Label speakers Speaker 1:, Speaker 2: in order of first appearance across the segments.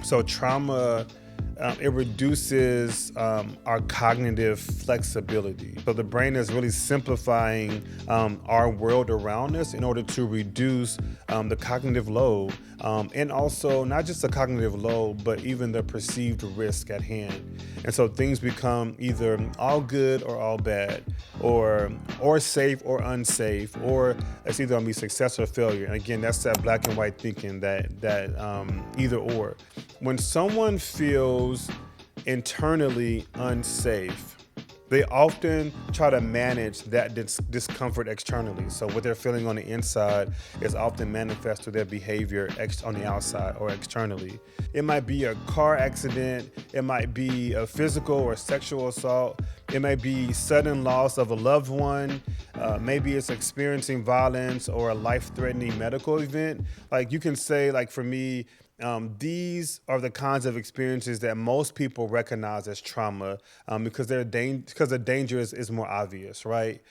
Speaker 1: So trauma, it reduces our cognitive flexibility. So the brain is really simplifying our world around us in order to reduce the cognitive load, and also not just the cognitive load, but even the perceived risk at hand. And so things become either all good or all bad, or safe or unsafe, or it's either gonna be success or failure. And again, that's that black and white thinking, that either or. When someone feels internally unsafe, they often try to manage that discomfort externally. So what they're feeling on the inside is often manifest through their behavior on the outside or externally. It might be a car accident, it might be a physical or sexual assault, it may be sudden loss of a loved one, maybe it's experiencing violence or a life-threatening medical event. Like you can say, like for me, these are the kinds of experiences that most people recognize as trauma, because because the danger is more obvious, right?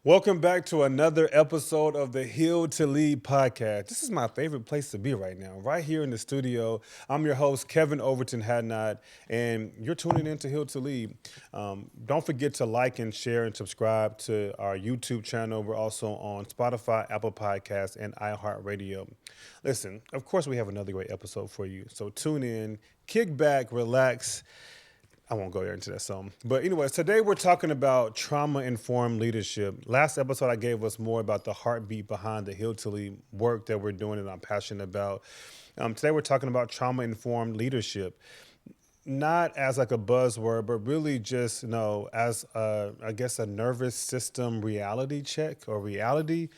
Speaker 1: Welcome back to another episode of the Heal to Lead podcast. This is my favorite place to be right now, right here in the studio. I'm your host, Kevin Overton-Hadnot, and you're tuning in to Heal to Lead. Don't forget to like and share and subscribe to our YouTube channel. We're also on Spotify, Apple Podcasts, and iHeartRadio. Listen, of course, we have another great episode for you. So tune in, kick back, relax. I won't go there into that song. But anyways, today we're talking about trauma-informed leadership. Last episode, I gave us more about the heartbeat behind the Heal to Lead work that we're doing and I'm passionate about. Today we're talking about trauma-informed leadership. Not as like a buzzword, but really just, as I guess a nervous system reality check or reality.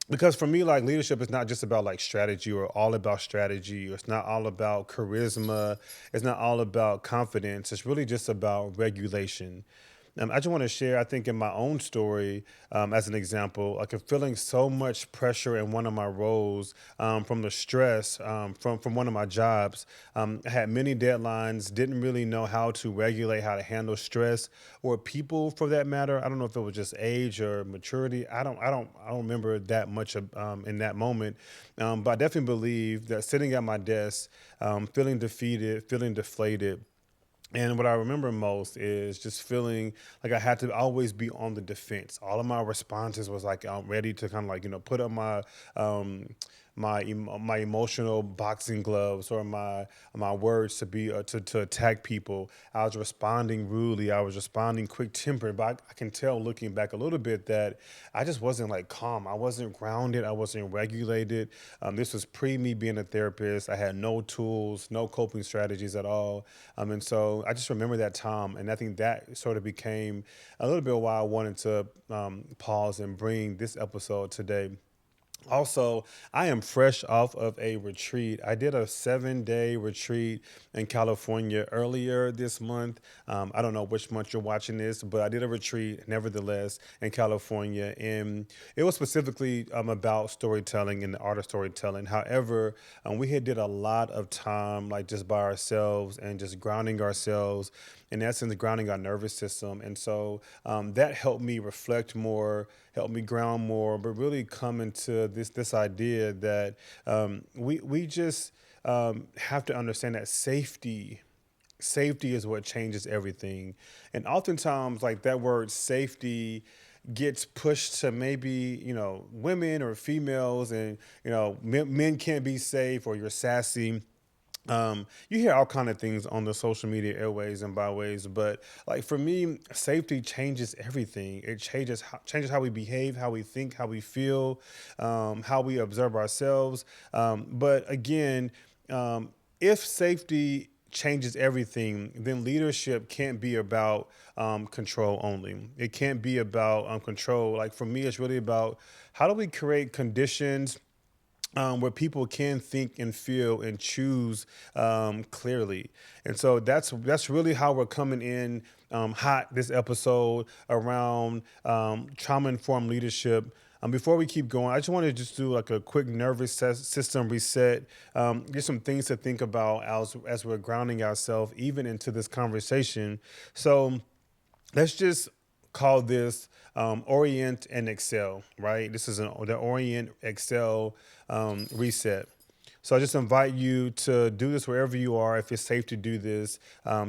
Speaker 1: Because for me, like leadership is not just about like strategy or all about strategy, or it's not all about charisma. It's not all about confidence. It's really just about regulation. I just want to share, I think, in my own story, as an example, like feeling so much pressure in one of my roles, from the stress, from one of my jobs. I had many deadlines, didn't really know how to regulate, how to handle stress or people for that matter. I don't know if it was just age or maturity. I don't remember that much in that moment. But I definitely believe that sitting at my desk, feeling defeated, feeling deflated, and what I remember most is just feeling like I had to always be on the defense. All of my responses was like I'm ready to kind of like put up my emotional boxing gloves or my words to be to attack people. I was responding rudely. I was responding quick tempered. But I can tell looking back a little bit that I just wasn't like calm. I wasn't grounded. I wasn't regulated. This was pre me being a therapist. I had no tools, no coping strategies at all. And so I just remember that time, and I think that sort of became a little bit why I wanted to pause and bring this episode today. Also, I am fresh off of a retreat. I did a 7-day retreat in California earlier this month. I don't know which month you're watching this, but I did a retreat, nevertheless, in California. And it was specifically about storytelling and the art of storytelling. However, we had did a lot of time, like just by ourselves and just grounding ourselves, in essence, grounding our nervous system. And so that helped me reflect more, helped me ground more, but really come into this idea that we just have to understand that safety is what changes everything. And oftentimes, like that word safety gets pushed to maybe women or females, and men can't be safe, or you're sassy. You hear all kind of things on the social media airways and byways, but like for me, safety changes everything. It changes how we behave, how we think, how we feel, how we observe ourselves. But again, if safety changes everything, then leadership can't be about control only. It can't be about control. Like for me, it's really about how do we create conditions where people can think and feel and choose clearly. And so that's really how we're coming in hot this episode around trauma informed leadership. Before we keep going, I just want to just do like a quick nervous system reset. Just some things to think about as we're grounding ourselves even into this conversation. So let's just call this Orient and Excel, right? This is the Orient Excel reset. So I just invite you to do this wherever you are, if it's safe to do this.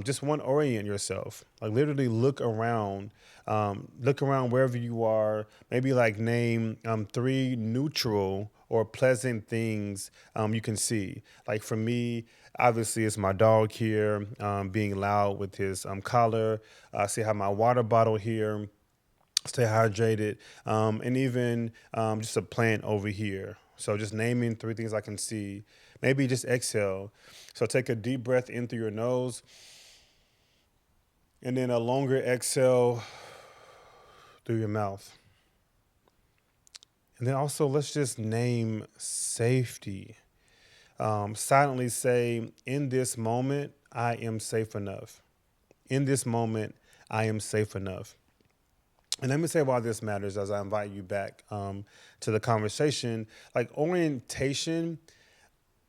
Speaker 1: Just one, orient yourself. Like literally look around wherever you are. Maybe like name three neutral or pleasant things you can see. Like for me, obviously it's my dog here being loud with his collar. I see I have my water bottle here, stay hydrated, and even just a plant over here. So just naming three things I can see. Maybe just exhale. So take a deep breath in through your nose, and then a longer exhale through your mouth. And then also let's just name safety. Silently say, in this moment, I am safe enough. In this moment, I am safe enough. And let me say why this matters as I invite you back to the conversation. Like orientation,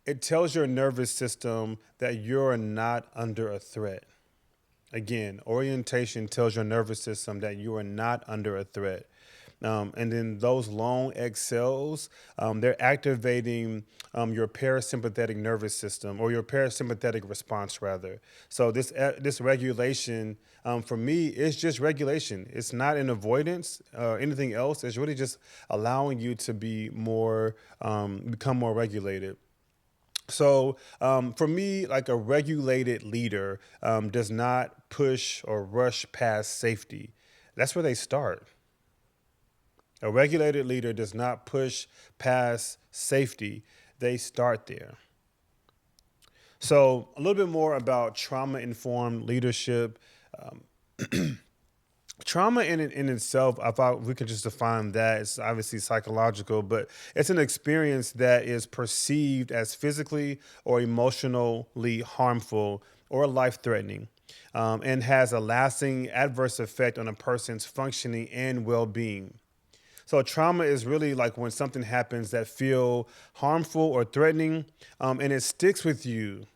Speaker 1: it tells your nervous system that you're not under a threat. Again, orientation tells your nervous system that you are not under a threat. And then those long exhales, they're activating your parasympathetic nervous system, or your parasympathetic response, rather. So this regulation, for me, is just regulation. It's not an avoidance or anything else. It's really just allowing you to be more, become more regulated. So for me, like a regulated leader does not push or rush past safety. That's where they start. A regulated leader does not push past safety. They start there. So a little bit more about trauma-informed leadership. Trauma in itself, I thought we could just define that. It's obviously psychological, but it's an experience that is perceived as physically or emotionally harmful or life-threatening, and has a lasting adverse effect on a person's functioning and well-being. So trauma is really like when something happens that feel harmful or threatening, and it sticks with you.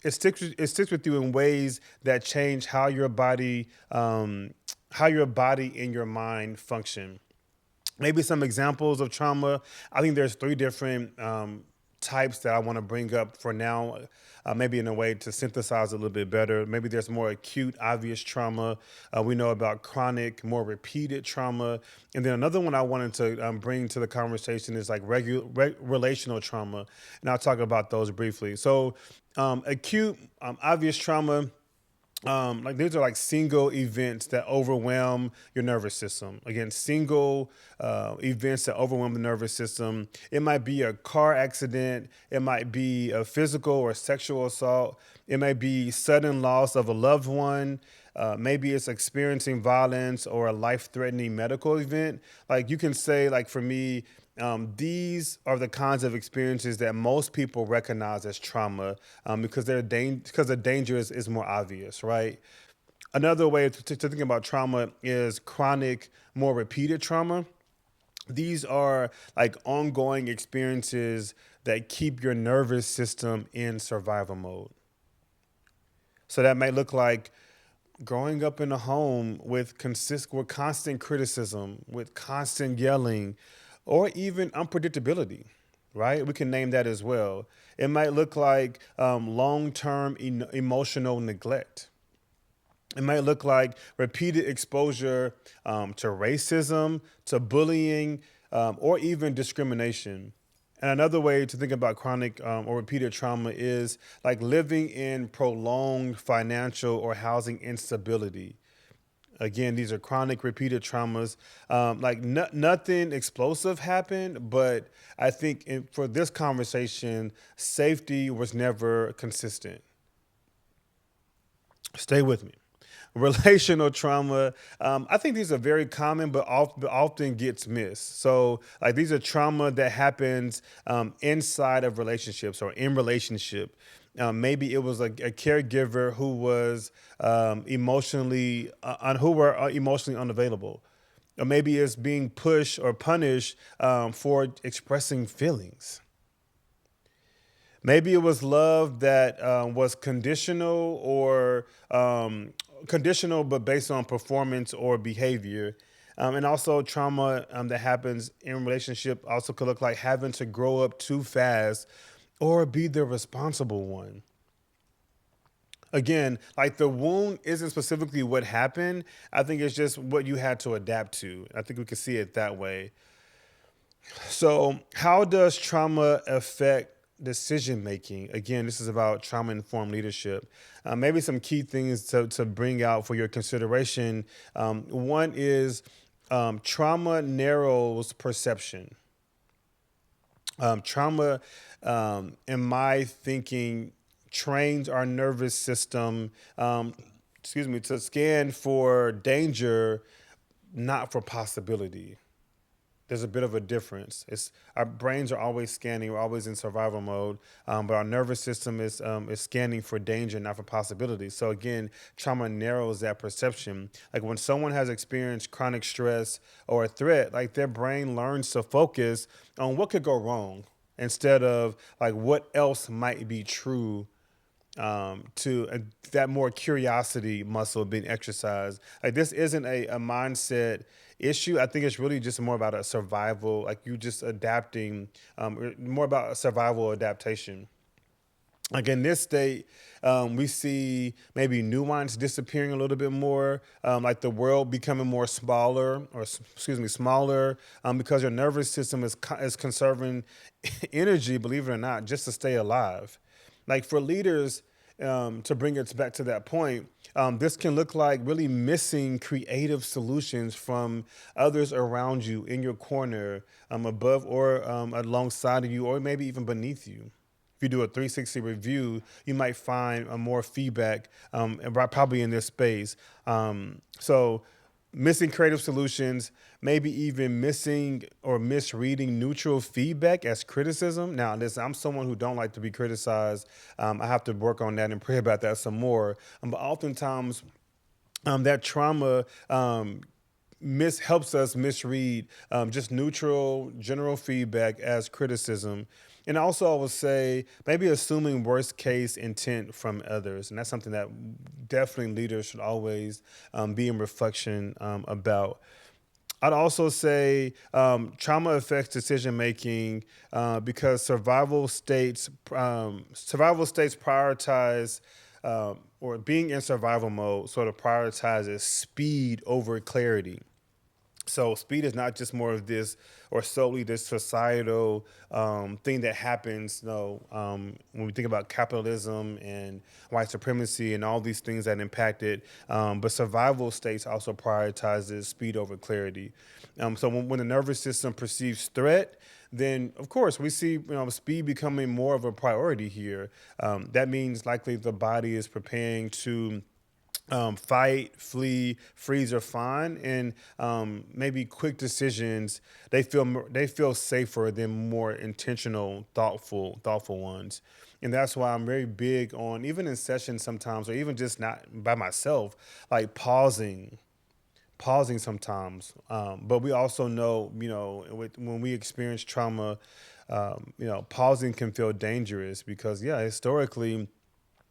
Speaker 1: It sticks with you in ways that change how your body and your mind function. Maybe some examples of trauma. I think there's three different types that I want to bring up for now, maybe in a way to synthesize a little bit better. Maybe there's more acute, obvious trauma. We know about chronic, more repeated trauma. And then another one I wanted to bring to the conversation is like relational trauma. And I'll talk about those briefly. So acute, obvious trauma, like these are like single events that overwhelm your nervous system. Again, single events that overwhelm the nervous system. It might be a car accident. It might be a physical or sexual assault. It may be sudden loss of a loved one. Maybe it's experiencing violence or a life-threatening medical event. Like you can say, like for me, these are the kinds of experiences that most people recognize as trauma, because because the danger is more obvious, right? Another way to think about trauma is chronic, more repeated trauma. These are like ongoing experiences that keep your nervous system in survival mode. So that might look like growing up in a home with constant criticism, with constant yelling, or even unpredictability, right? We can name that as well. It might look like long-term emotional neglect. It might look like repeated exposure to racism, to bullying, or even discrimination. And another way to think about chronic or repeated trauma is like living in prolonged financial or housing instability. Again, these are chronic repeated traumas. Nothing explosive happened, but I think for this conversation, safety was never consistent. Stay with me. Relational trauma. I think these are very common, but often gets missed. So, like these are trauma that happens inside of relationships or in relationship. Maybe it was a caregiver who was who were emotionally unavailable, or maybe it's being pushed or punished for expressing feelings. Maybe it was love that was conditional, but based on performance or behavior. And also trauma that happens in relationship also could look like having to grow up too fast or be the responsible one. Again, like the wound isn't specifically what happened. I think it's just what you had to adapt to. I think we can see it that way. So, how does trauma affect decision making? Again, this is about trauma informed leadership. Maybe some key things to bring out for your consideration. One is trauma narrows perception. Trauma, in my thinking, trains our nervous system, to scan for danger, not for possibility. There's a bit of a difference. It's our brains are always scanning. We're always in survival mode, but our nervous system is scanning for danger, not for possibility. So again, trauma narrows that perception. Like when someone has experienced chronic stress or a threat, like their brain learns to focus on what could go wrong instead of like what else might be true, to that more curiosity muscle being exercised. Like this isn't a mindset issue. I think it's really just more about a survival, like you just adapting, more about a survival adaptation. Like in this state, we see maybe nuance disappearing a little bit more, like the world becoming more smaller, smaller, because your nervous system is conserving energy, believe it or not, just to stay alive. Like for leaders, to bring it back to that point, this can look like really missing creative solutions from others around you, in your corner, above or alongside of you, or maybe even beneath you. If you do a 360 review, you might find more feedback, and probably in this space. So, missing creative solutions, maybe even missing or misreading neutral feedback as criticism. Now, listen, I'm someone who don't like to be criticized. I have to work on that and pray about that some more. But oftentimes, that trauma helps us misread just neutral general feedback as criticism. And also I would say maybe assuming worst case intent from others, and that's something that definitely leaders should always be in reflection about. I'd also say trauma affects decision making because survival states prioritize, or being in survival mode sort of prioritizes speed over clarity. So speed is not just more of this or solely this societal thing that happens. When we think about capitalism and white supremacy and all these things that impact it, but survival states also prioritizes speed over clarity. So when the nervous system perceives threat, then of course we see speed becoming more of a priority here. That means likely the body is preparing to fight, flee, freeze, or fawn, and maybe quick decisions. They feel safer than more intentional, thoughtful ones. And that's why I'm very big on, even in sessions sometimes, or even just not by myself, like pausing sometimes. But we also know, when we experience trauma, pausing can feel dangerous because, yeah, historically,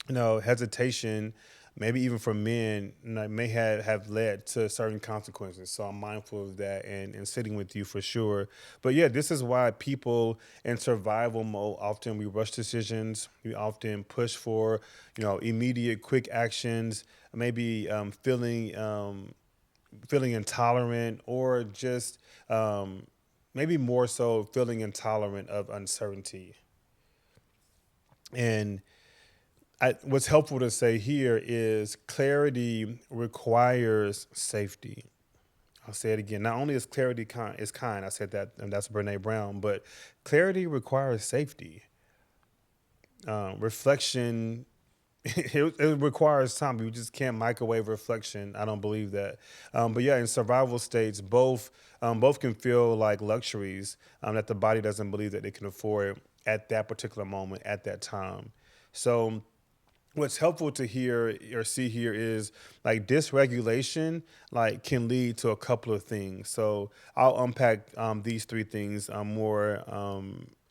Speaker 1: hesitation, maybe even for men, may have led to certain consequences. So I'm mindful of that and sitting with you for sure. But yeah, this is why people in survival mode often we rush decisions. We often push for, immediate, quick actions. Maybe feeling intolerant, or just maybe more so feeling intolerant of uncertainty. And what's helpful to say here is clarity requires safety. I'll say it again. Not only is clarity kind, I said that, and that's Brene Brown, but clarity requires safety. Reflection it requires time. You just can't microwave reflection. I don't believe that. But yeah, in survival states, both can feel like luxuries that the body doesn't believe that they can afford at that particular moment, at that time. So what's helpful to hear or see here is like dysregulation like can lead to a couple of things. So I'll unpack these three things more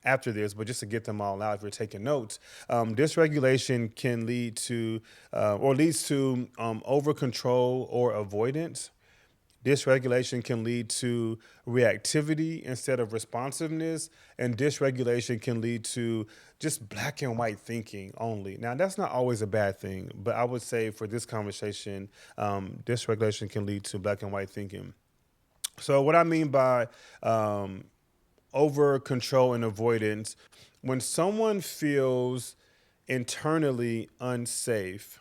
Speaker 1: after this, but just to get them all out, if you're taking notes, dysregulation can lead to or leads to over control or avoidance. Dysregulation can lead to reactivity instead of responsiveness, and dysregulation can lead to just black and white thinking only. Now, that's not always a bad thing, but I would say for this conversation, dysregulation can lead to black and white thinking. So, what I mean by over control and avoidance, when someone feels internally unsafe,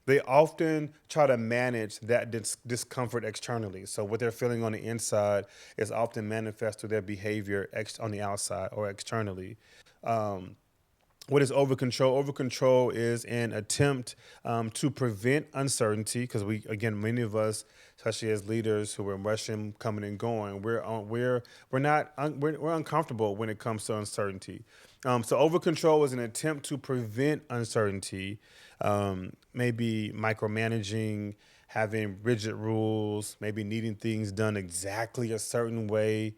Speaker 1: they often try to manage that discomfort externally. So what they're feeling on the inside is often manifest through their behavior on the outside or externally. Um, what is over control? Over control is an attempt to prevent uncertainty, because again, many of us, especially as leaders who are rushing, coming and going, we're uncomfortable when it comes to uncertainty. So over control is an attempt to prevent uncertainty, maybe micromanaging, having rigid rules, maybe needing things done exactly a certain way.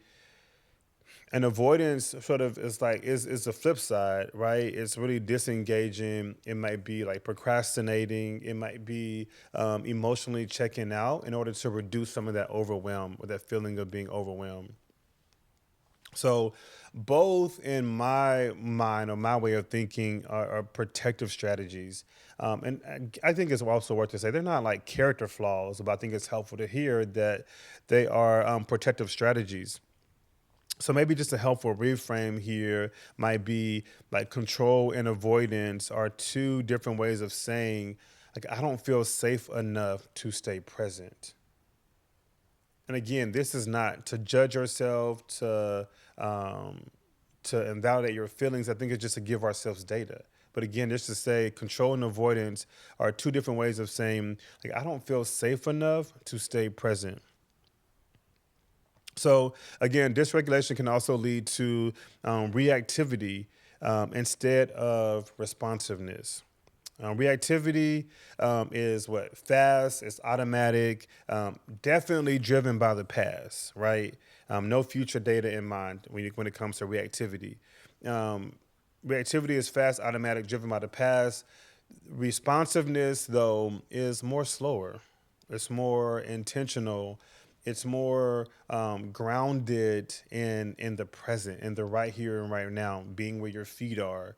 Speaker 1: And avoidance sort of is the flip side, right? It's really disengaging. It might be like procrastinating. It might be emotionally checking out in order to reduce some of that overwhelm or that feeling of being overwhelmed. So, both in my mind or my way of thinking are protective strategies. And I think it's also worth to say they're not like character flaws, but I think it's helpful to hear that they are protective strategies. So maybe just a helpful reframe here might be like control and avoidance are two different ways of saying, like, I don't feel safe enough to stay present. And again, this is not to judge yourself, um, to invalidate your feelings. I think it's just to give ourselves data. But again, just to say control and avoidance are two different ways of saying, like, I don't feel safe enough to stay present. So again, dysregulation can also lead to reactivity instead of responsiveness. Reactivity is what fast, it's automatic, definitely driven by the past, right? No future data in mind when it comes to reactivity. Um, Reactivity is fast, automatic, driven by the past. Responsiveness, though, is more slower. It's more intentional. It's more grounded in the present, in the right here and right now, being where your feet are,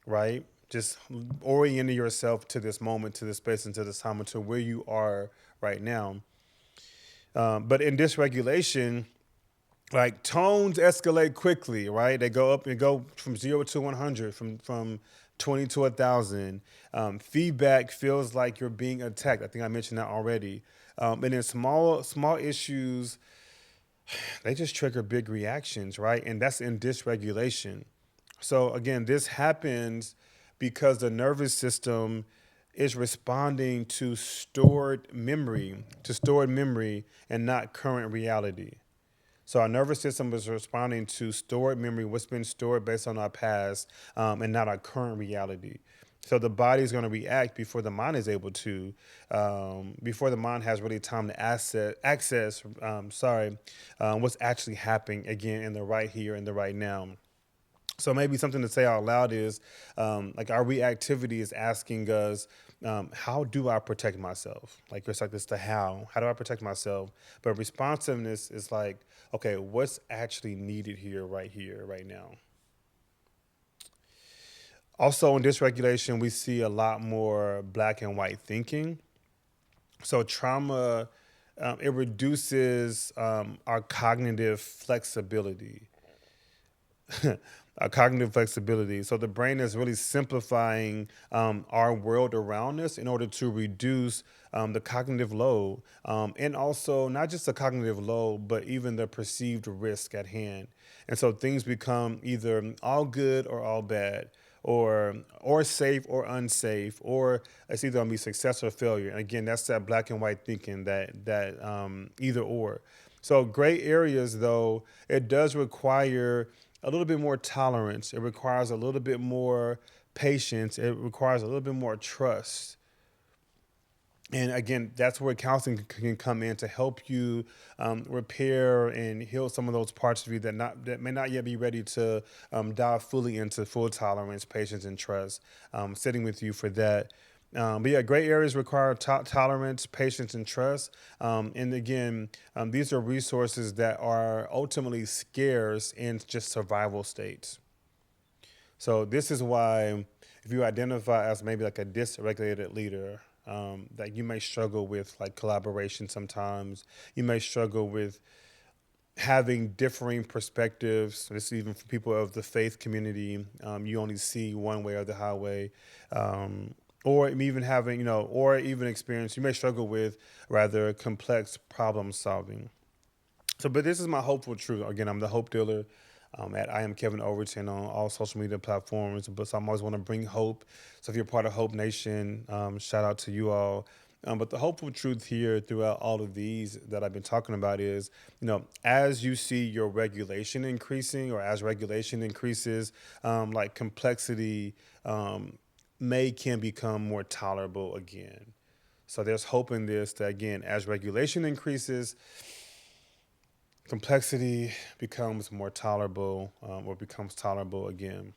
Speaker 1: right? Just orienting yourself to this moment, to this space, and to this time, and to where you are right now. But in dysregulation, like tones escalate quickly, right? They go up and go from 0 to 100, from 20 to 1,000. Feedback feels like you're being attacked. I think I mentioned that already. And then small issues, they just trigger big reactions, right? And that's in dysregulation. So again, this happens because the nervous system is responding to stored memory and not current reality. So our nervous system is responding to stored memory, what's been stored based on our past, and not our current reality. So the body is going to react before the mind is able to, before the mind has really time to access, what's actually happening again in the right here and the right now. So maybe something to say out loud is like our reactivity is asking us, how do I protect myself? Like it's like this the how do I protect myself? But responsiveness is like, okay, what's actually needed here, right now? Also in dysregulation, we see a lot more black and white thinking. So trauma, it reduces our cognitive flexibility. Cognitive flexibility. So the brain is really simplifying our world around us in order to reduce the cognitive load, and also not just the cognitive load, but even the perceived risk at hand. And so things become either all good or all bad, or safe or unsafe, or it's either gonna be success or failure. And again, that's that black and white thinking, that either or. So gray areas, though, it does require a little bit more tolerance. It requires a little bit more patience. It requires a little bit more trust. And again, that's where counseling can come in to help you repair and heal some of those parts of you that may not yet be ready to dive fully into full tolerance, patience, and trust. Sitting with you for that. But yeah, gray areas require tolerance, patience, and trust. And again, these are resources that are ultimately scarce in just survival states. So this is why, if you identify as maybe like a dysregulated leader, that you may struggle with like collaboration sometimes. You may struggle with having differing perspectives. This is even for people of the faith community. You only see one way or the highway. Or even having, or even experience, you may struggle with rather complex problem solving. So, but this is my hopeful truth. Again, I'm the hope dealer at I am Kevin Overton on all social media platforms. But so I'm always want to bring hope. So if you're part of Hope Nation, shout out to you all. But the hopeful truth here throughout all of these that I've been talking about is, as you see your regulation increasing, or as regulation increases, like complexity can become more tolerable again. So there's hope in this, that again, as regulation increases, complexity becomes more tolerable, or becomes tolerable again.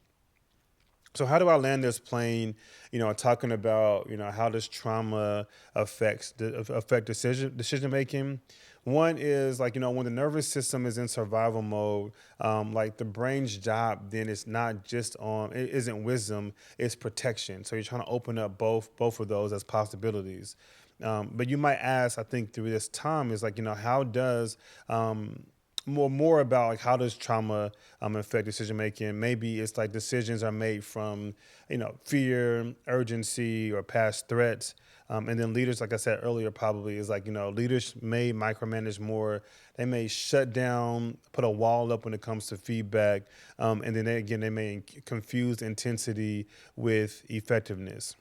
Speaker 1: So how do I land this plane? Talking about how does trauma affect decision making. One is like when the nervous system is in survival mode, like the brain's job then is not just it isn't wisdom, it's protection. So you're trying to open up both of those as possibilities. But you might ask, I think through this time, is like how does more about like how does trauma affect decision making? Maybe it's like decisions are made from fear, urgency, or past threats. And then leaders, like I said earlier, probably is like leaders may micromanage more. They may shut down, put a wall up when it comes to feedback, and then they may confuse intensity with effectiveness.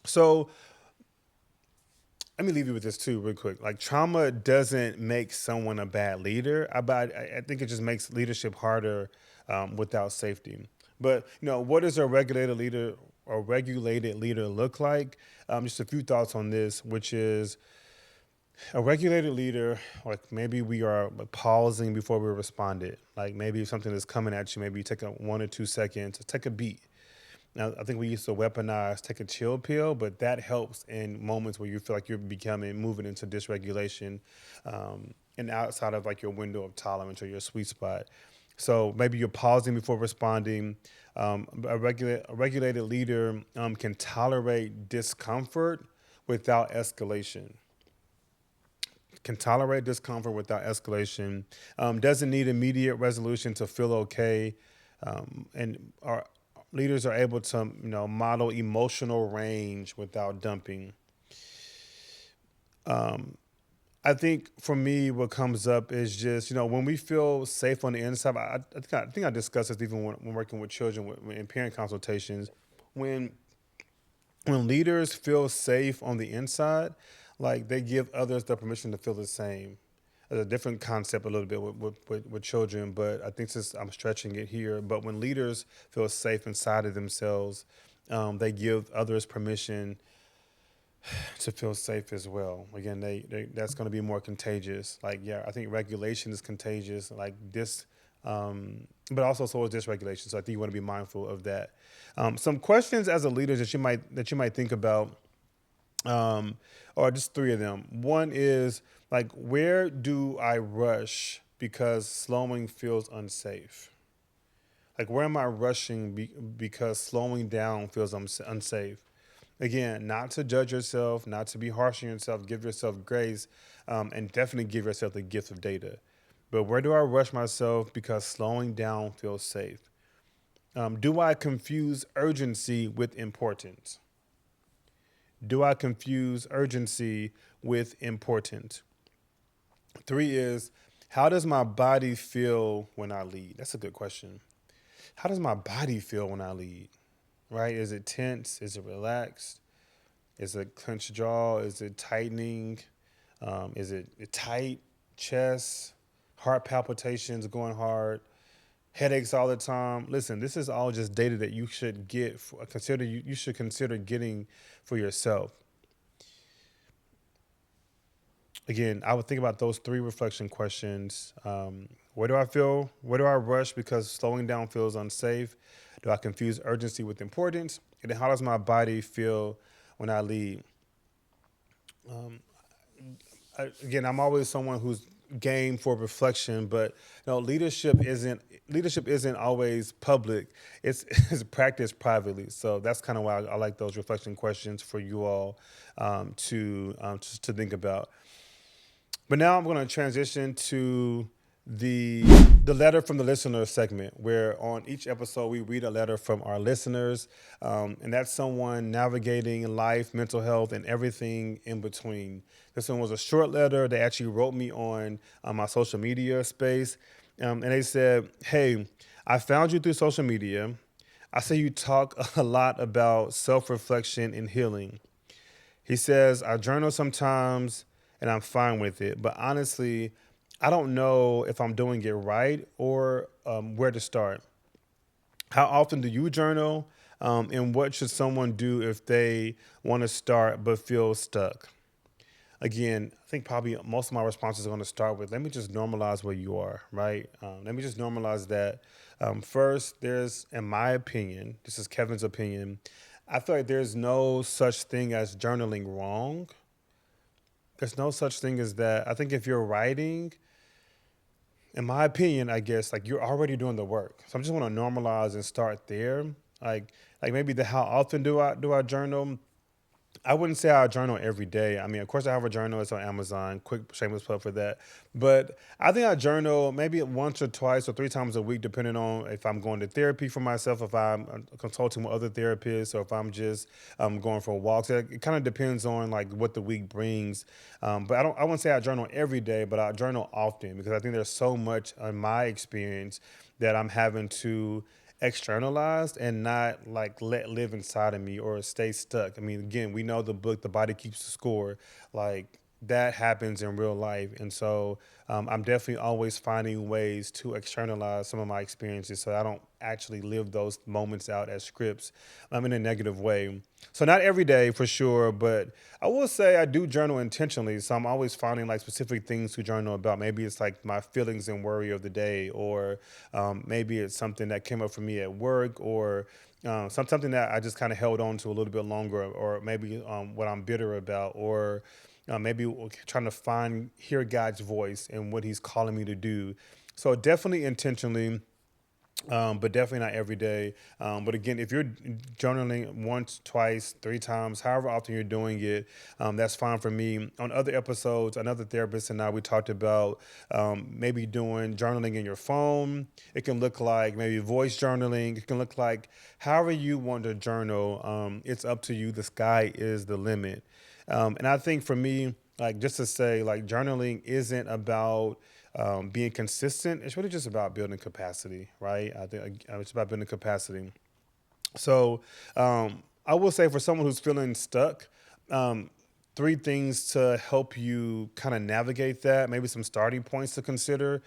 Speaker 1: So let me leave you with this too, real quick. Like trauma doesn't make someone a bad leader. I think it just makes leadership harder without safety. But what does a regulated leader look like? Just a few thoughts on this, which is a regulated leader. Like maybe we are pausing before we responded. Like maybe if something is coming at you, maybe you take a 1 or 2 seconds, take a beat. Now, I think we used to weaponize take a chill pill, but that helps in moments where you feel like you're moving into dysregulation, and outside of like your window of tolerance or your sweet spot. So maybe you're pausing before responding. A regulated leader can tolerate discomfort without escalation. Can tolerate discomfort without escalation. Doesn't need immediate resolution to feel okay, and are leaders are able to model emotional range without dumping. I think for me, what comes up is just when we feel safe on the inside. I think I discussed this even when working with children in parent consultations. When when leaders feel safe on the inside, like they give others the permission to feel the same. It's a different concept a little bit with children, but I think since I'm stretching it here, but when leaders feel safe inside of themselves, they give others permission to feel safe as well. Again, that's going to be more contagious. Like, yeah, I think regulation is contagious. Like this, but also so is dysregulation. So I think you want to be mindful of that. Some questions as a leader that you might think about, or just three of them. One is like, where do I rush because slowing feels unsafe? Like, where am I rushing because slowing down feels unsafe? Again, not to judge yourself, not to be harsh on yourself, give yourself grace, and definitely give yourself the gift of data. But where do I rush myself because slowing down feels safe? Do I confuse urgency with importance? Do I confuse urgency with importance? Three is, how does my body feel when I lead? That's a good question. how does my body feel when I lead? Right? Is it tense? Is it relaxed? Is it clenched jaw? Is it tightening? Is it tight chest? Heart palpitations going hard? Headaches all the time? Listen, this is all just data that you should get. You should consider getting for yourself. Again, I would think about those three reflection questions. Where do I feel? Where do I rush because slowing down feels unsafe? Do I confuse urgency with importance? And then how does my body feel when I lead? Again, I'm always someone who's game for reflection, but leadership isn't always public. It's practiced privately. So that's kind of why I like those reflection questions for you all to think about. But now I'm going to transition to the the letter from the listener segment, where on each episode we read a letter from our listeners, and that's someone navigating life, mental health, and everything in between. This one was a short letter. They actually wrote me on my social media space, and they said, "Hey, I found you through social media. I see you talk a lot about self-reflection and healing. He says, I journal sometimes and I'm fine with it. But honestly, I don't know if I'm doing it right or where to start. How often do you journal? And what should someone do if they want to start but feel stuck? Again, I think probably most of my responses are going to start with let me just normalize where you are, right? Let me just normalize that. First, in my opinion, this is Kevin's opinion, I feel like there's no such thing as journaling wrong. There's no such thing as that. I think if you're writing, in my opinion, I guess like you're already doing the work. So I just want to normalize and start there. Like maybe the how often do I journal? I wouldn't say I journal every day. I mean, of course, I have a journal. It's on Amazon. Quick shameless plug for that. But I think I journal maybe once or twice or three times a week, depending on if I'm going to therapy for myself, if I'm consulting with other therapists, or if I'm just going for walks. It kind of depends on like what the week brings. But I wouldn't say I journal every day, but I journal often because I think there's so much in my experience that I'm having to externalized and not like let live inside of me or stay stuck. I mean, again, we know the book, The Body Keeps the Score. Like that happens in real life. And so I'm definitely always finding ways to externalize some of my experiences so I don't actually live those moments out as scripts in a negative way. So not every day for sure, but I will say I do journal intentionally. So I'm always finding like specific things to journal about. Maybe it's like my feelings and worry of the day, or maybe it's something that came up for me at work, or something that I just kind of held on to a little bit longer, or maybe what I'm bitter about, or maybe trying to hear God's voice and what He's calling me to do. So definitely intentionally, but definitely not every day. But again, if you're journaling once, twice, three times, however often you're doing it, that's fine for me. On other episodes, another therapist and I, we talked about maybe doing journaling in your phone. It can look like maybe voice journaling. It can look like however you want to journal. It's up to you. The sky is the limit. And I think for me, like just to say, like journaling isn't about being consistent. It's really just about building capacity, right? I think it's about building capacity. So I will say for someone who's feeling stuck, um, three things to help you kind of navigate that, maybe some starting points to consider.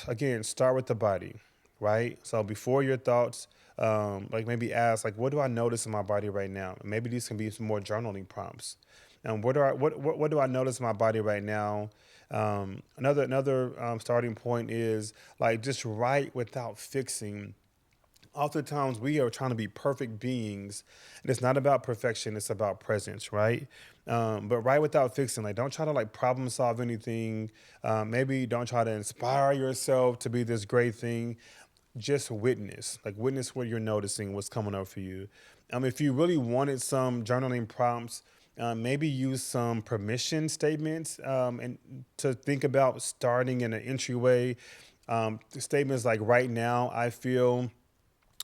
Speaker 1: Again, start with the body, right? So before your thoughts, like maybe ask, like, what do I notice in my body right now? Maybe these can be some more journaling prompts. And what do I notice in my body right now? Another starting point is like just write without fixing. Oftentimes we are trying to be perfect beings, and it's not about perfection, it's about presence, right? But write without fixing. Like don't try to like problem solve anything. Maybe don't try to inspire yourself to be this great thing. Just witness, like witness what you're noticing, what's coming up for you. If you really wanted some journaling prompts, maybe use some permission statements, and to think about starting in an entryway. Statements like right now I feel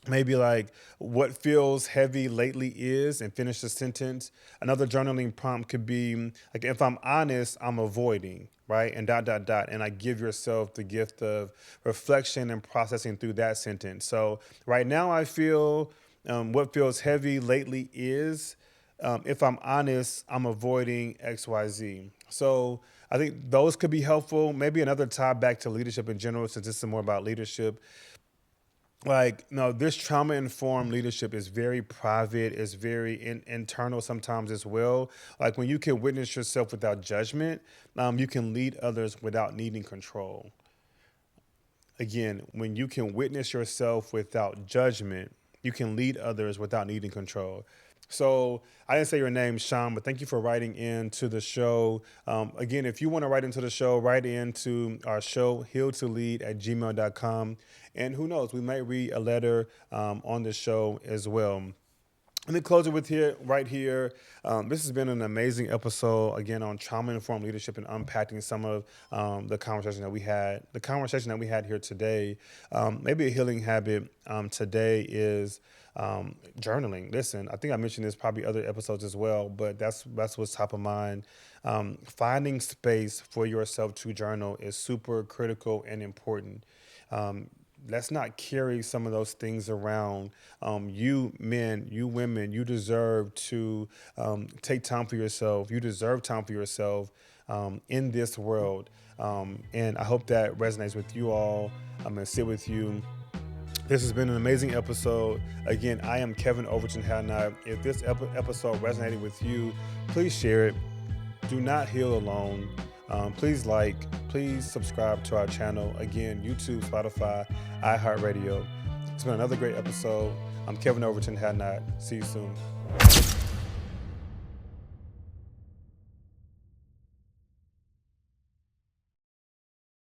Speaker 1: maybe like what feels heavy lately is, and finish the sentence. Another journaling prompt could be like, if I'm honest, I'm avoiding, right? And dot dot dot, and I give yourself the gift of reflection and processing through that sentence. So right now I feel, what feels heavy lately is, if I'm honest, I'm avoiding XYZ. So I think those could be helpful. Maybe another tie back to leadership in general, since this is more about leadership. Like, no, this trauma informed leadership is very private, it's very internal sometimes as well. Like, when you can witness yourself without judgment, you can lead others without needing control. Again, when you can witness yourself without judgment, you can lead others without needing control. So I didn't say your name, Sean, but thank you for writing into the show. Again, if you want to write into the show, write into our show, healtolead@gmail.com. And who knows, we might read a letter on the show as well. Let me close it with here, right here. This has been an amazing episode, again, on trauma-informed leadership and unpacking some of the conversation that we had. The conversation that we had here today, maybe a healing habit today is journaling. Listen, I think I mentioned this probably other episodes as well, but that's what's top of mind. Finding space for yourself to journal is super critical and important. Let's not carry some of those things around. You men, you women, you deserve to take time for yourself. You deserve time for yourself in this world. And I hope that resonates with you all. I'm going to sit with you. This has been an amazing episode. Again, I am Kevin Overton-Hadnot. If this episode resonated with you, please share it. Do not heal alone. Please please subscribe to our channel. Again, YouTube, Spotify, iHeartRadio. It's been another great episode. I'm Kevin Overton-Hadnot. See you soon.